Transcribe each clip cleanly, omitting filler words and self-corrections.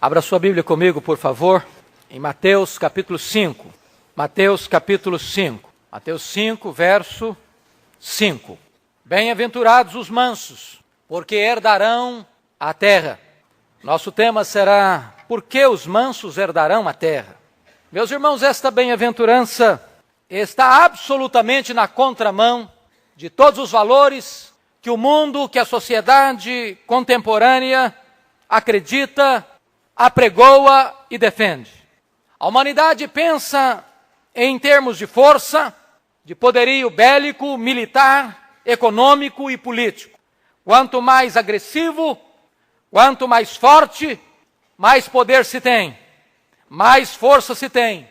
Abra sua Bíblia comigo, por favor, em Mateus capítulo 5. Mateus capítulo 5. Mateus 5, verso 5. Bem-aventurados os mansos, porque herdarão a terra. Nosso tema será: por que os mansos herdarão a terra? Meus irmãos, esta bem-aventurança está absolutamente na contramão de todos os valores que o mundo, que a sociedade contemporânea acredita, apregoa e defende. A humanidade pensa em termos de força, de poderio bélico, militar, econômico e político. Quanto mais agressivo, quanto mais forte, mais poder se tem, mais força se tem,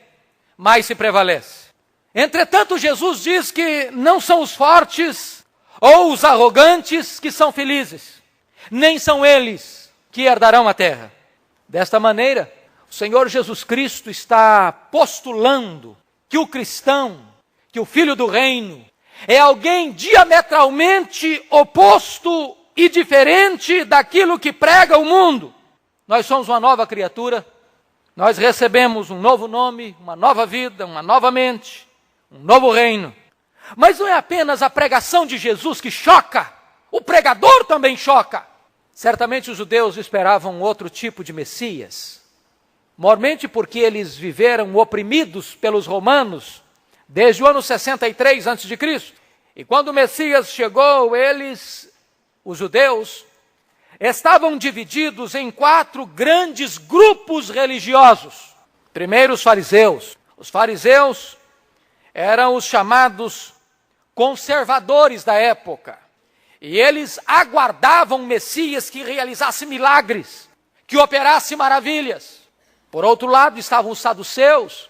mais se prevalece. Entretanto, Jesus diz que não são os fortes ou os arrogantes que são felizes, nem são eles que herdarão a terra. Desta maneira, o Senhor Jesus Cristo está postulando que o cristão, que o filho do reino, é alguém diametralmente oposto e diferente daquilo que prega o mundo. Nós somos uma nova criatura, nós recebemos um novo nome, uma nova vida, uma nova mente, um novo reino. Mas não é apenas a pregação de Jesus que choca, o pregador também choca. Certamente os judeus esperavam outro tipo de Messias, mormente porque eles viveram oprimidos pelos romanos desde o ano 63 a.C. E quando o Messias chegou, os judeus, estavam divididos em 4 grandes grupos religiosos. Primeiro, os fariseus. Os fariseus eram os chamados conservadores da época. E eles aguardavam um Messias que realizasse milagres, que operasse maravilhas. Por outro lado, estavam os saduceus,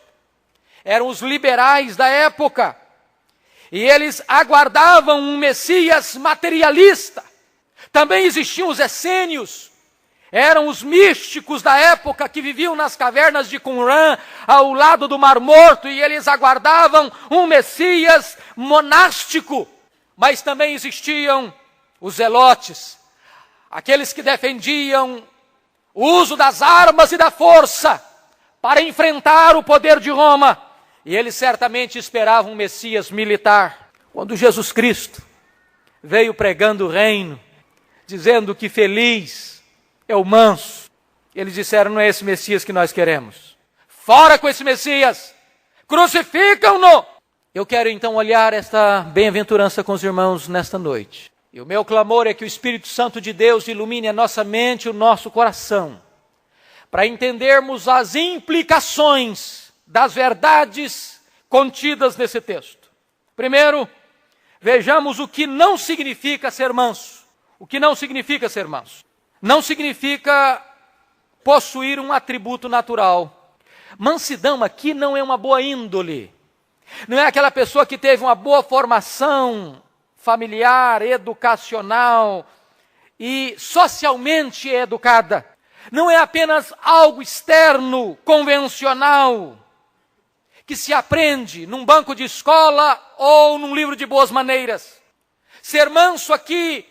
eram os liberais da época. E eles aguardavam um Messias materialista. Também existiam os essênios, eram os místicos da época que viviam nas cavernas de Qumran, ao lado do Mar Morto, e eles aguardavam um Messias monástico. Mas também existiam os zelotes, aqueles que defendiam o uso das armas e da força para enfrentar o poder de Roma. E eles certamente esperavam um Messias militar. Quando Jesus Cristo veio pregando o reino, dizendo que feliz é o manso, eles disseram: não é esse Messias que nós queremos. Fora com esse Messias! Crucificam-no! Eu quero então olhar esta bem-aventurança com os irmãos nesta noite. E o meu clamor é que o Espírito Santo de Deus ilumine a nossa mente e o nosso coração, para entendermos as implicações das verdades contidas nesse texto. Primeiro, vejamos o que não significa ser manso. O que não significa ser manso? Não significa possuir um atributo natural. Mansidão aqui não é uma boa índole. Não é aquela pessoa que teve uma boa formação familiar, educacional e socialmente educada. Não é apenas algo externo, convencional, que se aprende num banco de escola ou num livro de boas maneiras. Ser manso aqui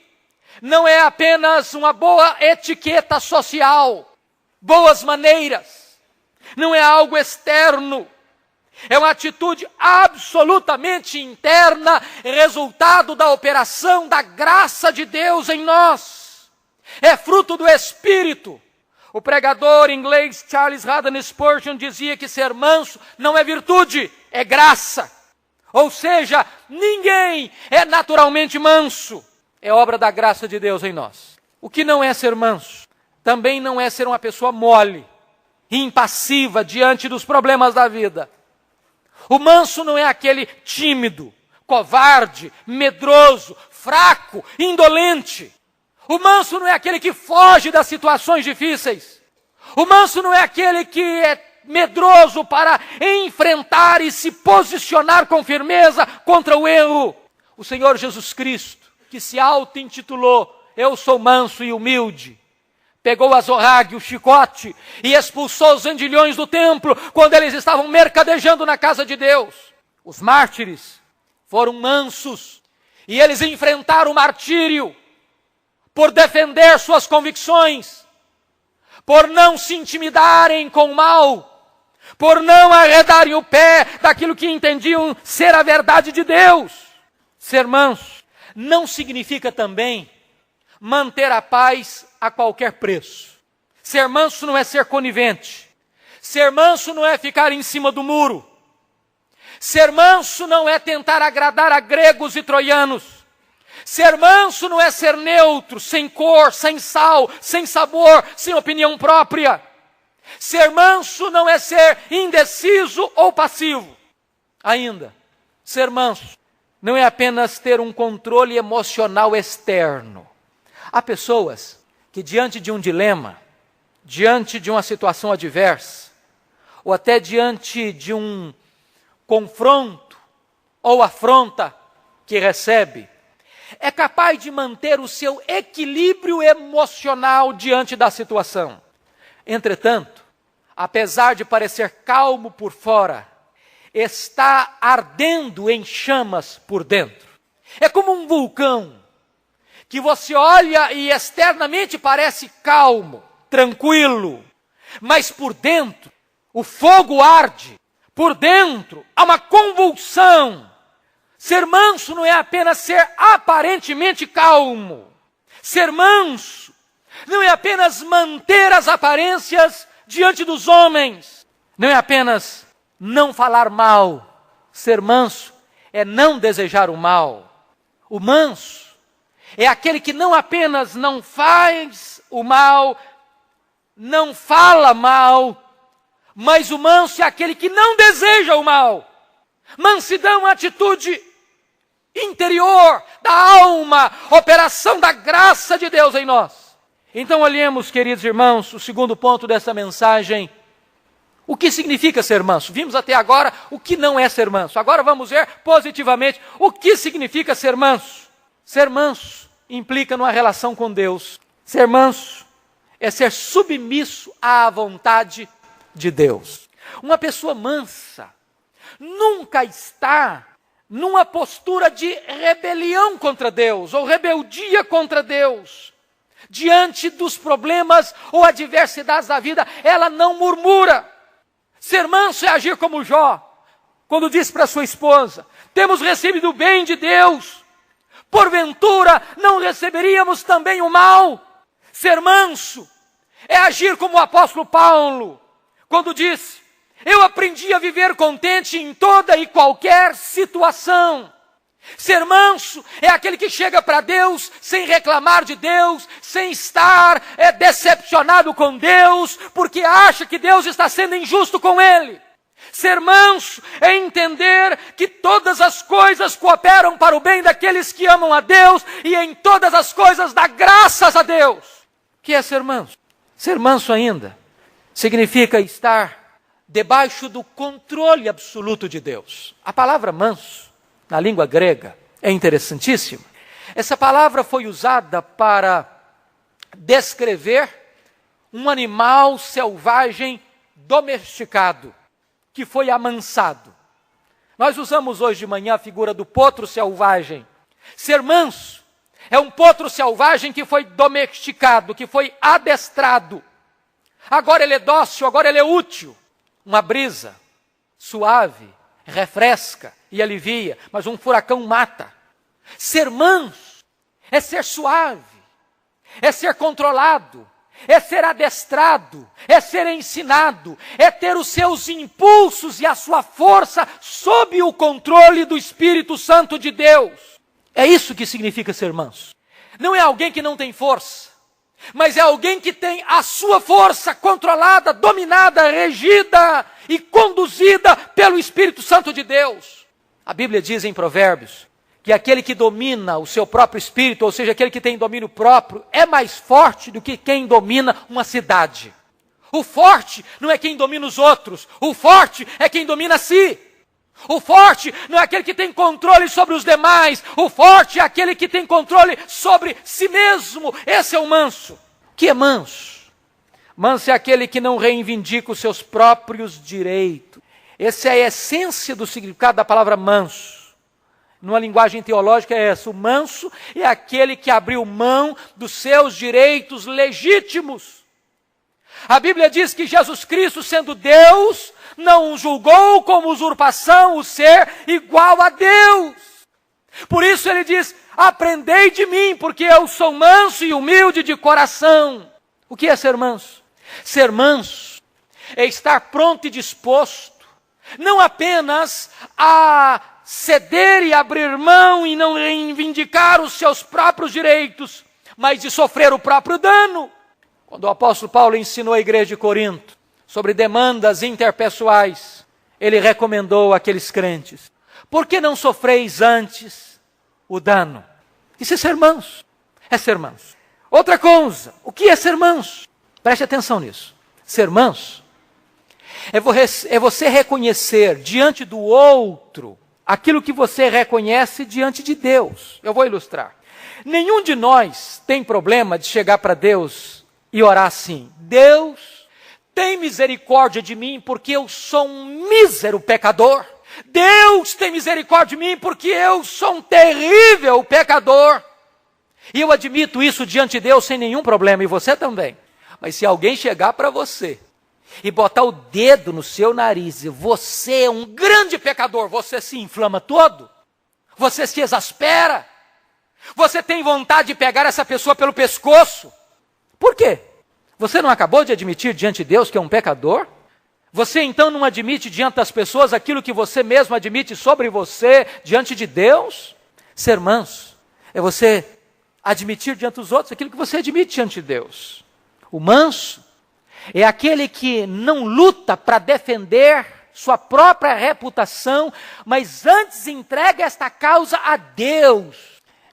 não é apenas uma boa etiqueta social, boas maneiras. Não é algo externo. É uma atitude absolutamente interna, resultado da operação da graça de Deus em nós. É fruto do Espírito. O pregador inglês Charles Haddon Spurgeon dizia que ser manso não é virtude, é graça. Ou seja, ninguém é naturalmente manso. É obra da graça de Deus em nós. O que não é ser manso? Também não é ser uma pessoa mole, impassiva diante dos problemas da vida. O manso não é aquele tímido, covarde, medroso, fraco, indolente. O manso não é aquele que foge das situações difíceis. O manso não é aquele que é medroso para enfrentar e se posicionar com firmeza contra o erro. O Senhor Jesus Cristo, que se auto-intitulou: eu sou manso e humilde, pegou a zorrague, o chicote, e expulsou os vendilhões do templo, quando eles estavam mercadejando na casa de Deus. Os mártires foram mansos, e eles enfrentaram o martírio, por defender suas convicções, por não se intimidarem com o mal, por não arredarem o pé daquilo que entendiam ser a verdade de Deus. Ser manso não significa também manter a paz a qualquer preço. Ser manso não é ser conivente. Ser manso não é ficar em cima do muro. Ser manso não é tentar agradar a gregos e troianos. Ser manso não é ser neutro, sem cor, sem sal, sem sabor, sem opinião própria. Ser manso não é ser indeciso ou passivo. Ainda, ser manso não é apenas ter um controle emocional externo. Há pessoas que diante de um dilema, diante de uma situação adversa, ou até diante de um confronto ou afronta que recebe, é capaz de manter o seu equilíbrio emocional diante da situação. Entretanto, apesar de parecer calmo por fora, está ardendo em chamas por dentro. É como um vulcão, que você olha e externamente parece calmo, tranquilo, mas por dentro o fogo arde, por dentro há uma convulsão. Ser manso não é apenas ser aparentemente calmo. Ser manso não é apenas manter as aparências diante dos homens. Não é apenas não falar mal. Ser manso é não desejar o mal. O manso é aquele que não apenas não faz o mal, não fala mal, mas o manso é aquele que não deseja o mal. Mansidão é uma atitude interior da alma, operação da graça de Deus em nós. Então olhemos, queridos irmãos, o segundo ponto dessa mensagem. O que significa ser manso? Vimos até agora o que não é ser manso. Agora vamos ver positivamente o que significa ser manso. Ser manso implica numa relação com Deus. Ser manso é ser submisso à vontade de Deus. Uma pessoa mansa nunca está numa postura de rebelião contra Deus, ou rebeldia contra Deus. Diante dos problemas ou adversidades da vida, ela não murmura. Ser manso é agir como Jó, quando disse para sua esposa: temos recebido o bem de Deus, porventura não receberíamos também o mal? Ser manso é agir como o apóstolo Paulo, quando disse: eu aprendi a viver contente em toda e qualquer situação. Ser manso é aquele que chega para Deus sem reclamar de Deus, sem estar decepcionado com Deus, porque acha que Deus está sendo injusto com ele. Ser manso é entender que todas as coisas cooperam para o bem daqueles que amam a Deus, e em todas as coisas dá graças a Deus. O que é ser manso? Ser manso ainda significa estar debaixo do controle absoluto de Deus. A palavra manso, na língua grega, é interessantíssima. Essa palavra foi usada para descrever um animal selvagem domesticado, que foi amansado. Nós usamos hoje de manhã a figura do potro selvagem. Ser manso é um potro selvagem que foi domesticado, que foi adestrado. Agora ele é dócil, agora ele é útil. Uma brisa suave refresca e alivia, mas um furacão mata. Ser manso é ser suave, é ser controlado, é ser adestrado, é ser ensinado, é ter os seus impulsos e a sua força sob o controle do Espírito Santo de Deus. É isso que significa ser manso. Não é alguém que não tem força, mas é alguém que tem a sua força controlada, dominada, regida e conduzida pelo Espírito Santo de Deus. A Bíblia diz em Provérbios que aquele que domina o seu próprio espírito, ou seja, aquele que tem domínio próprio, é mais forte do que quem domina uma cidade. O forte não é quem domina os outros, o forte é quem domina a si. O forte não é aquele que tem controle sobre os demais, o forte é aquele que tem controle sobre si mesmo. Esse é o manso. O que é manso? Manso é aquele que não reivindica os seus próprios direitos. Essa é a essência do significado da palavra manso. Numa linguagem teológica é essa: o manso é aquele que abriu mão dos seus direitos legítimos. A Bíblia diz que Jesus Cristo, sendo Deus, não julgou como usurpação o ser igual a Deus. Por isso ele diz, aprendei de mim, porque eu sou manso e humilde de coração. O que é ser manso? Ser manso é estar pronto e disposto, não apenas a ceder e abrir mão e não reivindicar os seus próprios direitos, mas de sofrer o próprio dano. Quando o apóstolo Paulo ensinou a igreja de Corinto sobre demandas interpessoais, ele recomendou àqueles crentes, por que não sofreis antes o dano? Isso é ser manso. É ser manso. Outra coisa, o que é ser manso? Preste atenção nisso. Ser manso é você reconhecer diante do outro aquilo que você reconhece diante de Deus. Eu vou ilustrar. Nenhum de nós tem problema de chegar para Deus e orar assim: Deus, tem misericórdia de mim porque eu sou um mísero pecador. Deus, tem misericórdia de mim porque eu sou um terrível pecador. E eu admito isso diante de Deus sem nenhum problema, e você também. Mas se alguém chegar para você e botar o dedo no seu nariz e você é um grande pecador, você se inflama todo, você se exaspera, você tem vontade de pegar essa pessoa pelo pescoço. Por quê? Você não acabou de admitir diante de Deus que é um pecador? Você então não admite diante das pessoas aquilo que você mesmo admite sobre você diante de Deus? Ser manso é você admitir diante dos outros aquilo que você admite diante de Deus. O manso é aquele que não luta para defender sua própria reputação, mas antes entrega esta causa a Deus.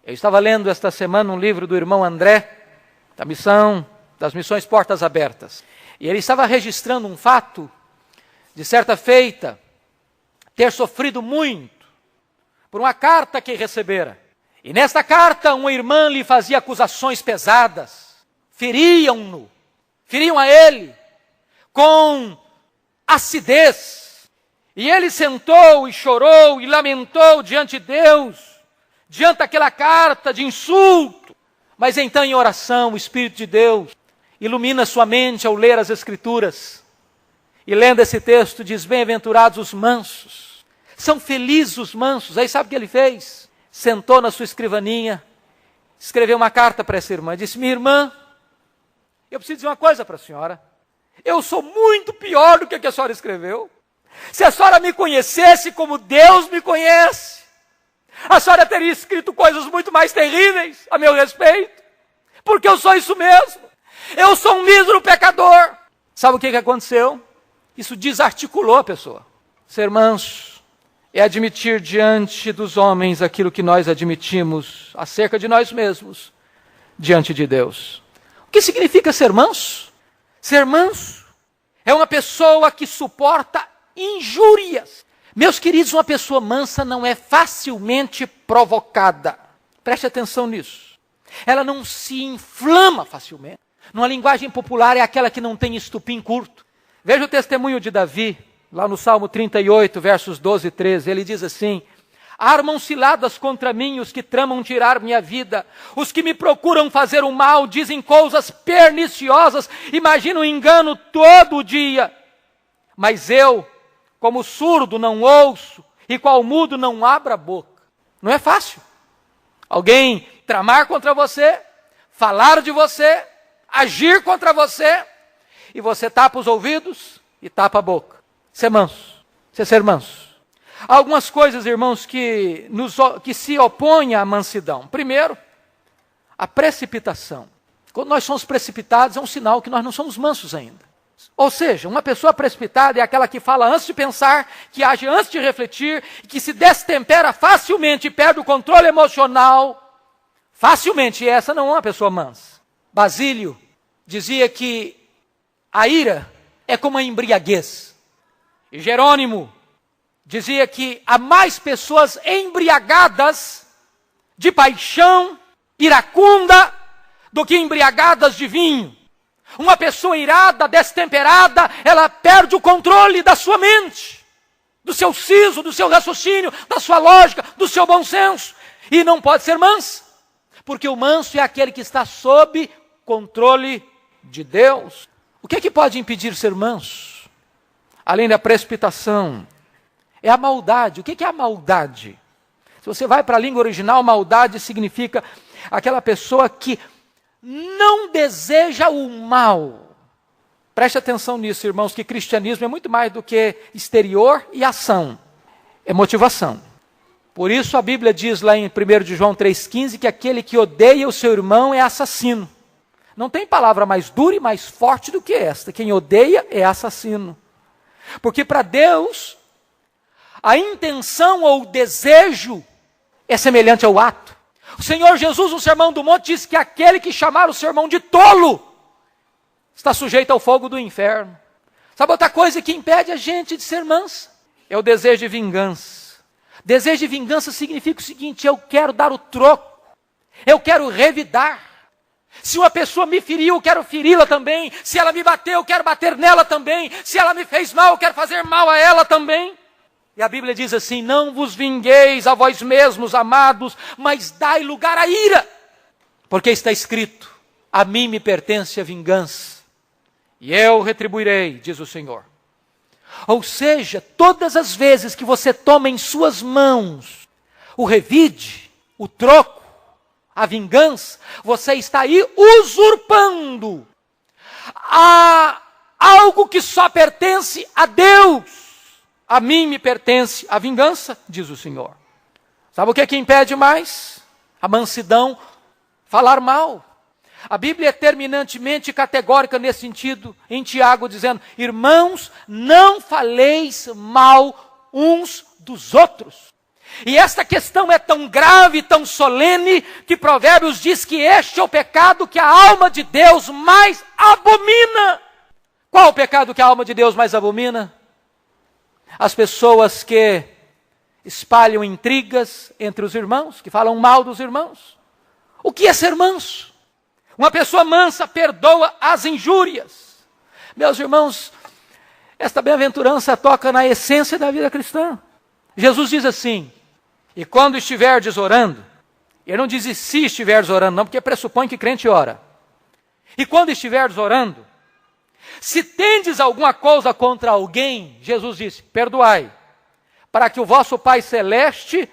Eu estava lendo esta semana um livro do irmão André, das Missões Portas Abertas. E ele estava registrando um fato, de certa feita, ter sofrido muito por uma carta que recebera. E nesta carta, uma irmã lhe fazia acusações pesadas, feriam a ele com acidez. E ele sentou e chorou e lamentou diante de Deus, diante daquela carta de insulto. Mas então, em oração, o Espírito de Deus ilumina sua mente ao ler as Escrituras. E lendo esse texto, diz, bem-aventurados os mansos, são felizes os mansos. Aí sabe o que ele fez? Sentou na sua escrivaninha, escreveu uma carta para essa irmã, disse, minha irmã, eu preciso dizer uma coisa para a senhora, eu sou muito pior do que a senhora escreveu. Se a senhora me conhecesse como Deus me conhece, a senhora teria escrito coisas muito mais terríveis a meu respeito, porque eu sou isso mesmo. Eu sou um mísero pecador. Sabe o que aconteceu? Isso desarticulou a pessoa. Ser manso é admitir diante dos homens aquilo que nós admitimos acerca de nós mesmos diante de Deus. O que significa ser manso? Ser manso é uma pessoa que suporta injúrias. Meus queridos, uma pessoa mansa não é facilmente provocada. Preste atenção nisso. Ela não se inflama facilmente. Numa linguagem popular, é aquela que não tem estupim curto. Veja o testemunho de Davi, lá no Salmo 38, versos 12 e 13. Ele diz assim, armam ciladas contra mim os que tramam tirar minha vida. Os que me procuram fazer o mal dizem coisas perniciosas, imaginam engano todo o dia. Mas eu, como surdo, não ouço, e qual mudo não abro a boca. Não é fácil. Alguém tramar contra você, falar de você, agir contra você, e você tapa os ouvidos e tapa a boca. Isso é manso. Isso é ser manso. Há algumas coisas, irmãos, que se opõem à mansidão. Primeiro, a precipitação. Quando nós somos precipitados, é um sinal que nós não somos mansos ainda. Ou seja, uma pessoa precipitada é aquela que fala antes de pensar, que age antes de refletir, que se destempera facilmente e perde o controle emocional. Facilmente, e essa não é uma pessoa mansa. Basílio dizia que a ira é como a embriaguez. E Jerônimo dizia que há mais pessoas embriagadas de paixão iracunda do que embriagadas de vinho. Uma pessoa irada, destemperada, ela perde o controle da sua mente, do seu siso, do seu raciocínio, da sua lógica, do seu bom senso. E não pode ser mansa, porque o manso é aquele que está sob controle de Deus. O que é que pode impedir ser manso? Além da precipitação, é a maldade. O que é a maldade? Se você vai para a língua original, maldade significa aquela pessoa que não deseja o mal. Preste atenção nisso, irmãos, que cristianismo é muito mais do que exterior e ação. É motivação. Por isso a Bíblia diz lá em 1 de João 3,15 que aquele que odeia o seu irmão é assassino. Não tem palavra mais dura e mais forte do que esta. Quem odeia é assassino. Porque para Deus, a intenção ou o desejo é semelhante ao ato. O Senhor Jesus, no Sermão do Monte, diz que aquele que chamar o seu irmão de tolo está sujeito ao fogo do inferno. Sabe outra coisa que impede a gente de ser mansa? É o desejo de vingança. Desejo de vingança significa o seguinte: eu quero dar o troco. Eu quero revidar. Se uma pessoa me feriu, eu quero feri-la também. Se ela me bateu, eu quero bater nela também. Se ela me fez mal, eu quero fazer mal a ela também. E a Bíblia diz assim: não vos vingueis a vós mesmos, amados, mas dai lugar à ira. Porque está escrito: a mim me pertence a vingança, e eu retribuirei, diz o Senhor. Ou seja, todas as vezes que você toma em suas mãos o revide, o troco, a vingança, você está aí usurpando algo que só pertence a Deus. A mim me pertence a vingança, diz o Senhor. Sabe o que é que impede mais? A mansidão, falar mal. A Bíblia é terminantemente categórica nesse sentido, em Tiago, dizendo: irmãos, não faleis mal uns dos outros. E esta questão é tão grave, tão solene, que Provérbios diz que este é o pecado que a alma de Deus mais abomina. Qual o pecado que a alma de Deus mais abomina? As pessoas que espalham intrigas entre os irmãos, que falam mal dos irmãos. O que é ser manso? Uma pessoa mansa perdoa as injúrias. Meus irmãos, esta bem-aventurança toca na essência da vida cristã. Jesus diz assim: e quando estiverdes orando, ele não diz se estiveres orando não, porque pressupõe que crente ora. E quando estiveres orando, se tendes alguma coisa contra alguém, Jesus disse, perdoai, para que o vosso Pai Celeste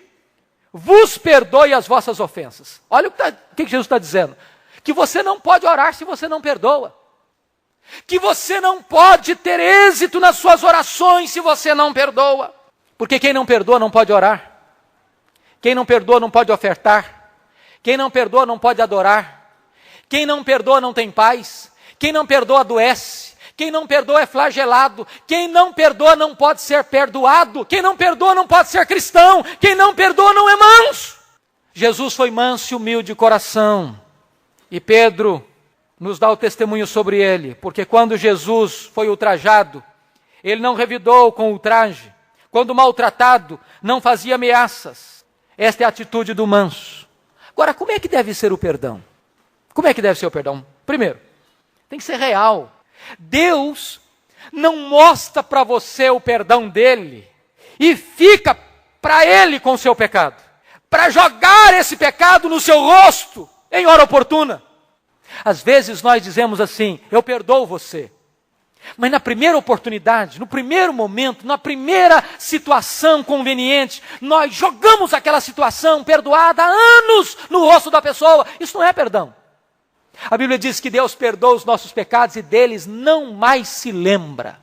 vos perdoe as vossas ofensas. Olha o que Jesus está dizendo. Que você não pode orar se você não perdoa. Que você não pode ter êxito nas suas orações se você não perdoa. Porque quem não perdoa não pode orar. Quem não perdoa não pode ofertar. Quem não perdoa não pode adorar. Quem não perdoa não tem paz. Quem não perdoa adoece. Quem não perdoa é flagelado. Quem não perdoa não pode ser perdoado. Quem não perdoa não pode ser cristão. Quem não perdoa não é manso. Jesus foi manso e humilde de coração. E Pedro nos dá o testemunho sobre ele, porque quando Jesus foi ultrajado, ele não revidou com ultraje. Quando maltratado, não fazia ameaças. Esta é a atitude do manso. Agora, como é que deve ser o perdão? Como é que deve ser o perdão? Primeiro, tem que ser real. Deus não mostra para você o perdão dele e fica para ele com o seu pecado, para jogar esse pecado no seu rosto em hora oportuna. Às vezes nós dizemos assim: eu perdoo você. Mas na primeira oportunidade, no primeiro momento, na primeira situação conveniente, nós jogamos aquela situação perdoada há anos no rosto da pessoa. Isso não é perdão. A Bíblia diz que Deus perdoa os nossos pecados e deles não mais se lembra.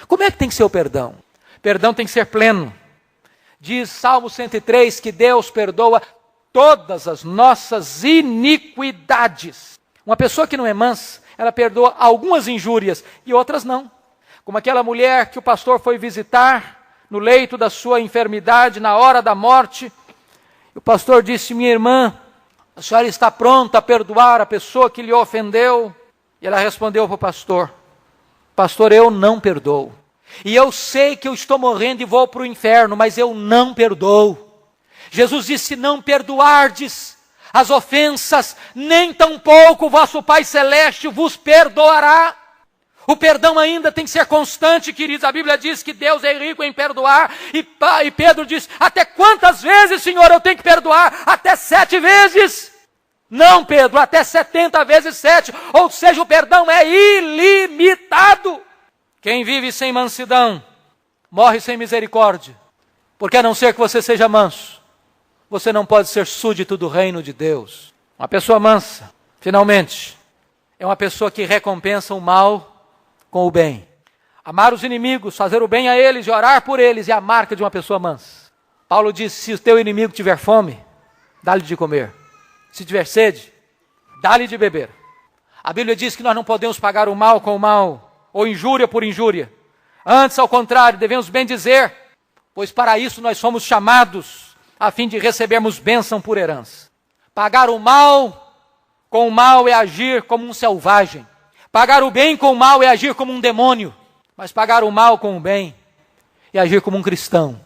Como é que tem que ser o perdão? Perdão tem que ser pleno. Diz Salmo 103 que Deus perdoa todas as nossas iniquidades. Uma pessoa que não é mansa, ela perdoa algumas injúrias e outras não. Como aquela mulher que o pastor foi visitar no leito da sua enfermidade, na hora da morte. E o pastor disse: minha irmã, a senhora está pronta a perdoar a pessoa que lhe ofendeu? E ela respondeu para o pastor: pastor, eu não perdoo. E eu sei que eu estou morrendo e vou para o inferno, mas eu não perdoo. Jesus disse: se não perdoardes as ofensas, nem tampouco o vosso Pai Celeste vos perdoará. O perdão ainda tem que ser constante, queridos. A Bíblia diz que Deus é rico em perdoar. E Pedro diz: até quantas vezes, Senhor, eu tenho que perdoar? Até 7 vezes. Não, Pedro, até 70 vezes 7, ou seja, o perdão é ilimitado. Quem vive sem mansidão, morre sem misericórdia. Porque a não ser que você seja manso, você não pode ser súdito do reino de Deus. Uma pessoa mansa, finalmente, é uma pessoa que recompensa o mal com o bem. Amar os inimigos, fazer o bem a eles e orar por eles é a marca de uma pessoa mansa. Paulo disse, se o teu inimigo tiver fome, dá-lhe de comer. Se tiver sede, dá-lhe de beber. A Bíblia diz que nós não podemos pagar o mal com o mal, ou injúria por injúria. Antes, ao contrário, devemos bem dizer, pois para isso nós somos chamados, a fim de recebermos bênção por herança. Pagar o mal com o mal é agir como um selvagem. Pagar o bem com o mal é agir como um demônio. Mas pagar o mal com o bem é agir como um cristão,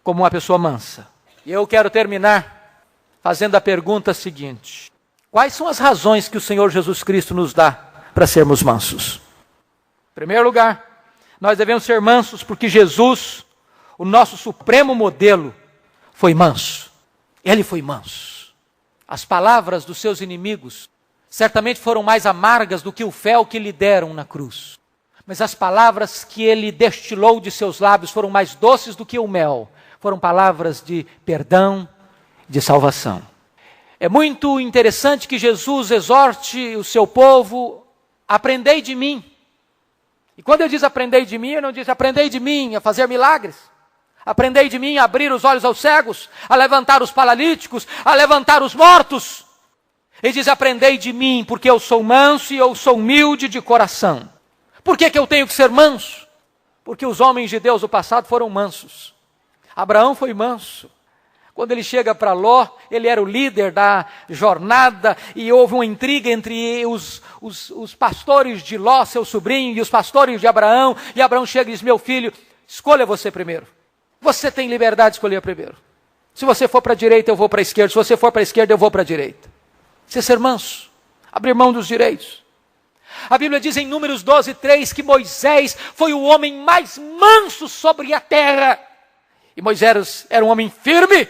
como uma pessoa mansa. E eu quero terminar fazendo a pergunta seguinte: quais são as razões que o Senhor Jesus Cristo nos dá para sermos mansos? Em primeiro lugar, nós devemos ser mansos porque Jesus, o nosso supremo modelo, foi manso. Ele foi manso. As palavras dos seus inimigos certamente foram mais amargas do que o fel que lhe deram na cruz. Mas as palavras que ele destilou de seus lábios foram mais doces do que o mel. Foram palavras de perdão, de salvação. É muito interessante que Jesus exorte o seu povo, aprendei de mim. E quando ele diz aprendei de mim, ele não diz aprendei de mim a fazer milagres. Aprendei de mim a abrir os olhos aos cegos, a levantar os paralíticos, a levantar os mortos. Ele diz aprendei de mim, porque eu sou manso e eu sou humilde de coração. Por que eu tenho que ser manso? Porque os homens de Deus do passado foram mansos. Abraão foi manso. Quando ele chega para Ló, ele era o líder da jornada e houve uma intriga entre os pastores de Ló, seu sobrinho, e os pastores de Abraão. E Abraão chega e diz, meu filho, escolha você primeiro. Você tem liberdade de escolher primeiro. Se você for para a direita, eu vou para a esquerda. Se você for para a esquerda, eu vou para a direita. Você ser manso, abrir mão dos direitos. A Bíblia diz em Números 12:3 que Moisés foi o homem mais manso sobre a terra. E Moisés era um homem firme,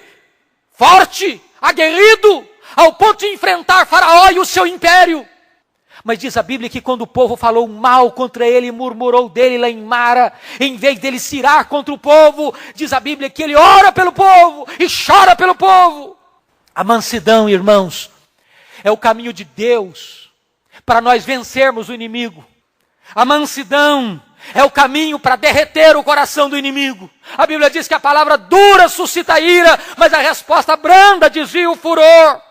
forte, aguerrido, ao ponto de enfrentar Faraó e o seu império. Mas diz a Bíblia que quando o povo falou mal contra ele e murmurou dele lá em Mara, em vez dele se irar contra o povo, diz a Bíblia que ele ora pelo povo e chora pelo povo. A mansidão, irmãos, é o caminho de Deus para nós vencermos o inimigo. A mansidão é o caminho para derreter o coração do inimigo. A Bíblia diz que a palavra dura suscita ira, mas a resposta branda desvia o furor.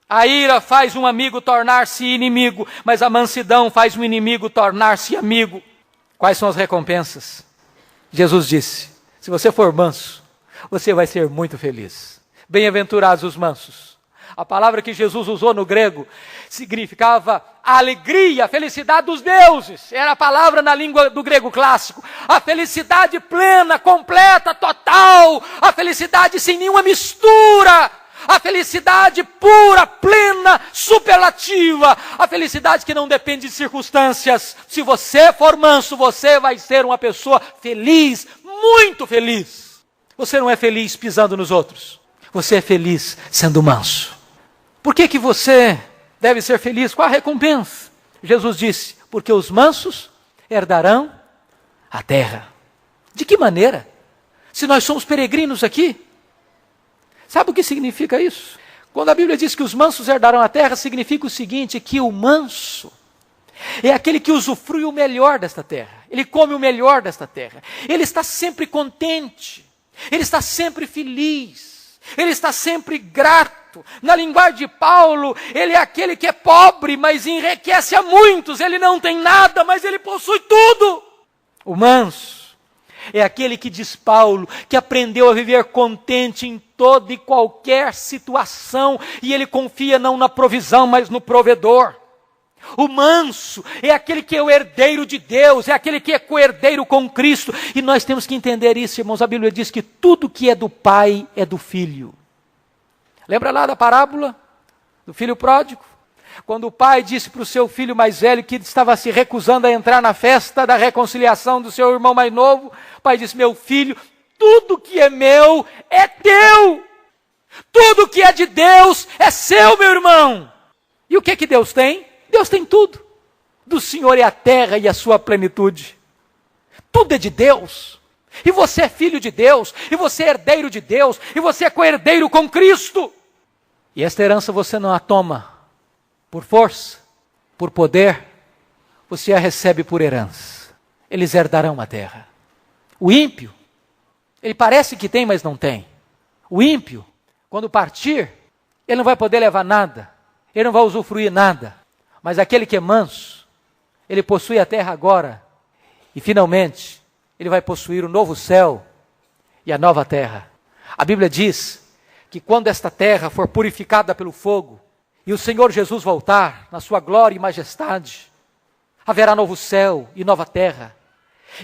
A ira faz um amigo tornar-se inimigo, mas a mansidão faz um inimigo tornar-se amigo. Quais são as recompensas? Jesus disse, se você for manso, você vai ser muito feliz. Bem-aventurados os mansos. A palavra que Jesus usou no grego significava a alegria, a felicidade dos deuses. Era a palavra na língua do grego clássico. A felicidade plena, completa, total. A felicidade sem nenhuma mistura. A felicidade pura, plena, superlativa. A felicidade que não depende de circunstâncias. Se você for manso, você vai ser uma pessoa feliz, muito feliz. Você não é feliz pisando nos outros. Você é feliz sendo manso. Por que você deve ser feliz? Qual a recompensa? Jesus disse, porque os mansos herdarão a terra. De que maneira? Se nós somos peregrinos aqui. Sabe o que significa isso? Quando a Bíblia diz que os mansos herdarão a terra, significa o seguinte, que o manso é aquele que usufrui o melhor desta terra. Ele come o melhor desta terra. Ele está sempre contente. Ele está sempre feliz. Ele está sempre grato. Na linguagem de Paulo, ele é aquele que é pobre, mas enriquece a muitos. Ele não tem nada, mas ele possui tudo. O manso é aquele que, diz Paulo, que aprendeu a viver contente em toda e qualquer situação. E ele confia não na provisão, mas no provedor. O manso é aquele que é o herdeiro de Deus, é aquele que é co-herdeiro com Cristo. E nós temos que entender isso, irmãos. A Bíblia diz que tudo que é do Pai é do Filho. Lembra lá da parábola do filho pródigo? Quando o pai disse para o seu filho mais velho que estava se recusando a entrar na festa da reconciliação do seu irmão mais novo, o pai disse, meu filho, tudo que é meu é teu. Tudo que é de Deus é seu, meu irmão. E o que é que Deus tem? Deus tem tudo. Do Senhor é a terra e a sua plenitude. Tudo é de Deus. E você é filho de Deus, e você é herdeiro de Deus, e você é co-herdeiro com Cristo. E esta herança você não a toma por força, por poder, você a recebe por herança. Eles herdarão a terra. O ímpio, ele parece que tem, mas não tem. O ímpio, quando partir, ele não vai poder levar nada, ele não vai usufruir nada. Mas aquele que é manso, ele possui a terra agora, e finalmente, ele vai possuir o novo céu e a nova terra. A Bíblia diz que quando esta terra for purificada pelo fogo, e o Senhor Jesus voltar na sua glória e majestade, haverá novo céu e nova terra.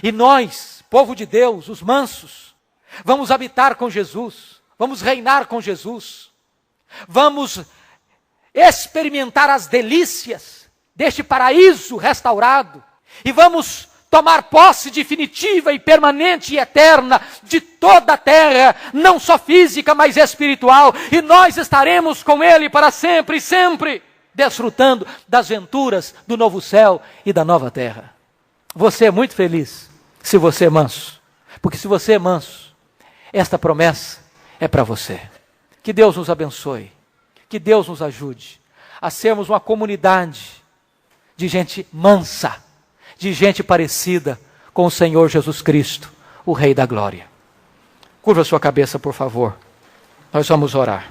E nós, povo de Deus, os mansos, vamos habitar com Jesus, vamos reinar com Jesus, vamos experimentar as delícias deste paraíso restaurado, e vamos tomar posse definitiva e permanente e eterna de toda a terra, não só física, mas espiritual, e nós estaremos com Ele para sempre e sempre, desfrutando das venturas do novo céu e da nova terra. Você é muito feliz se você é manso, porque se você é manso, esta promessa é para você. Que Deus nos abençoe, que Deus nos ajude a sermos uma comunidade de gente mansa, de gente parecida com o Senhor Jesus Cristo, o Rei da Glória. Curva sua cabeça, por favor. Nós vamos orar.